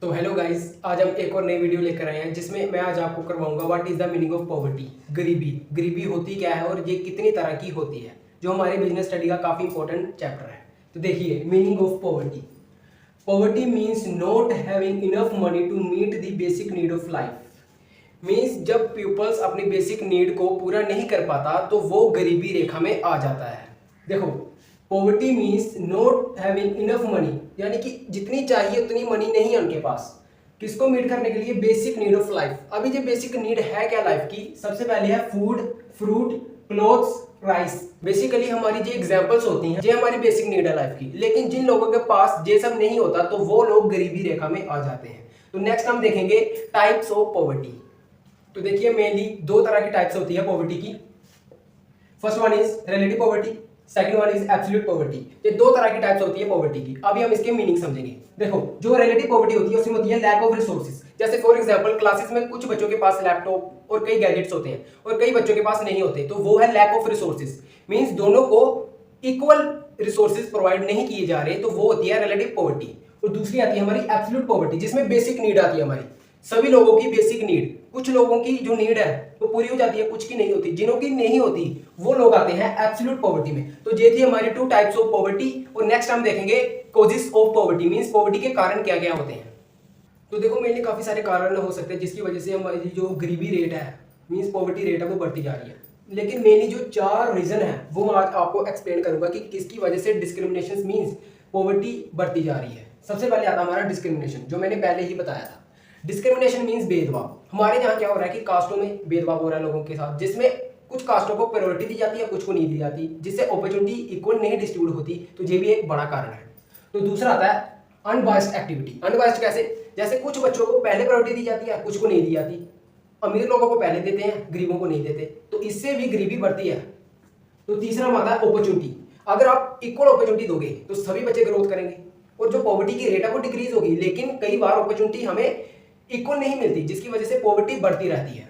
तो hello guys, आज हम एक और नई वीडियो लेकर आए हैं जिसमें मैं आज आपको करवाऊंगा what is the meaning of poverty. गरीबी होती क्या है और ये कितनी तरह की होती है, जो हमारे बिजनेस स्टडी का काफी इंपॉर्टेंट चैप्टर है। तो देखिए, meaning of poverty. Poverty means not having enough money to meet the basic need of life. Means जब पीपल्स अपनी बेसिक नीड को पूरा नहीं कर पाता तो वो गरीबी रेखा में आ जाता है। देखो, poverty means not having enough money, यानी कि जितनी चाहिए उतनी मनी नहीं है उनके पास किसको मीट करने के लिए, बेसिक नीड ऑफ लाइफ। अभी जो बेसिक नीड है क्या लाइफ की, सबसे पहले है food, fruit, clothes, rice. Basically हमारी जो एग्जांपल्स होती हैं ये हमारी बेसिक नीड है लाइफ की। लेकिन जिन लोगों के पास ये सब नहीं होता तो वो लोग गरीबी रेखा में आ जाते हैं। तो नेक्स्ट हम देखेंगे टाइप्स ऑफ पॉवर्टी। तो देखिए, मेनली दो तरह की टाइप्स होती है पॉवर्टी की। First one is relative poverty, second one is absolute poverty. ये दो तरह की टाइप्स होती है पॉवर्टी की। अभी हम इसके मीनिंग समझेंगे। देखो, जो रिलेटिव पॉवर्टी होती है उसमें होती है लैक ऑफ रिसोर्सेज। जैसे फॉर एग्जांपल क्लासेस में कुछ बच्चों के पास लैपटॉप और कई गैजेट्स होते हैं और कई बच्चों के पास नहीं होते, तो वो है लैक ऑफ रिसोर्सेज। मींस दोनों को इक्वल रिसोर्सेज प्रोवाइड नहीं किए जा रहे, तो वो होती है रिलेटिव पॉवर्टी। और दूसरी आती है हमारी एब्सोल्यूट पॉवर्टी, जिसमें बेसिक नीड आती है हमारी, सभी लोगों की बेसिक नीड। कुछ लोगों की जो नीड है वो पूरी हो जाती है, कुछ की नहीं होती। जिन्हों की नहीं होती वो लोग आते हैं एब्सोल्यूट पॉवर्टी में। तो ये थी हमारी टू टाइप्स ऑफ पॉवर्टी। और नेक्स्ट हम देखेंगे causes of poverty, means poverty के कारण क्या क्या होते हैं। तो देखो, मेनली काफी सारे कारण हो सकते हैं जिसकी वजह से हमारी जो गरीबी रेट है, मींस पॉवर्टी रेट है, वो बढ़ती जा रही है। लेकिन मेनली जो चार रीजन है वो मैं आज आपको एक्सप्लेन करूंगा कि किसकी वजह से डिस्क्रिमिनेशन मींस पॉवर्टी बढ़ती जा रही है। सबसे पहले आता हमारा डिस्क्रिमिनेशन, जो मैंने पहले ही बताया था। डिस्क्रिमिनेशन मींस भेदभाव। हमारे यहाँ क्या हो रहा है कि कास्टों में भेदभाव हो रहा है लोगों के साथ, जिसमें कुछ कास्टों को प्रायोरिटी दी जाती है, कुछ को नहीं दी जाती, जिससे अपॉर्चुनिटी इक्वल नहीं डिस्ट्रीब्यूट होती। तो ये भी एक बड़ा कारण है। तो दूसरा आता है अनबायस्ड एक्टिविटी। अनबायस्ड कैसे? जैसे कुछ बच्चों को पहले प्रायोरिटी दी जाती है, कुछ को नहीं दी जाती। अमीर लोगों को पहले देते हैं, गरीबों को नहीं देते, तो इससे भी गरीबी बढ़ती है। तो तीसरा आता है अपॉर्चुनिटी। अगर आप इक्वल अपॉर्चुनिटी दोगे तो सभी बच्चे ग्रोथ करेंगे और जो पॉवर्टी की रेट है वो डिक्रीज होगी। लेकिन कई बार अपॉर्चुनिटी हमें इक्वल नहीं मिलती, जिसकी वजह से पॉवर्टी बढ़ती रहती है।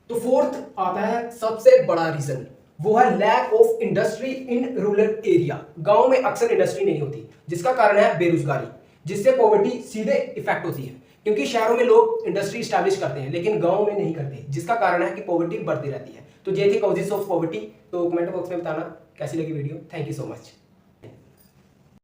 तो फोर्थ आता है सबसे बड़ा रीजन, वो है lack of industry in rural area. गांव में अक्सर इंडस्ट्री नहीं होती, जिसका कारण है बेरोजगारी, जिससे पॉवर्टी सीधे इफेक्ट होती है। क्योंकि शहरों में लोग इंडस्ट्री स्टैब्लिश करते हैं लेकिन गांव में नहीं करते, जिसका कारण है कि पॉवर्टी बढ़ती रहती है। तो ये थे कॉजेस ऑफ पॉवर्टी। तो कमेंट बॉक्स में बताना कैसी लगी video. Thank you so much.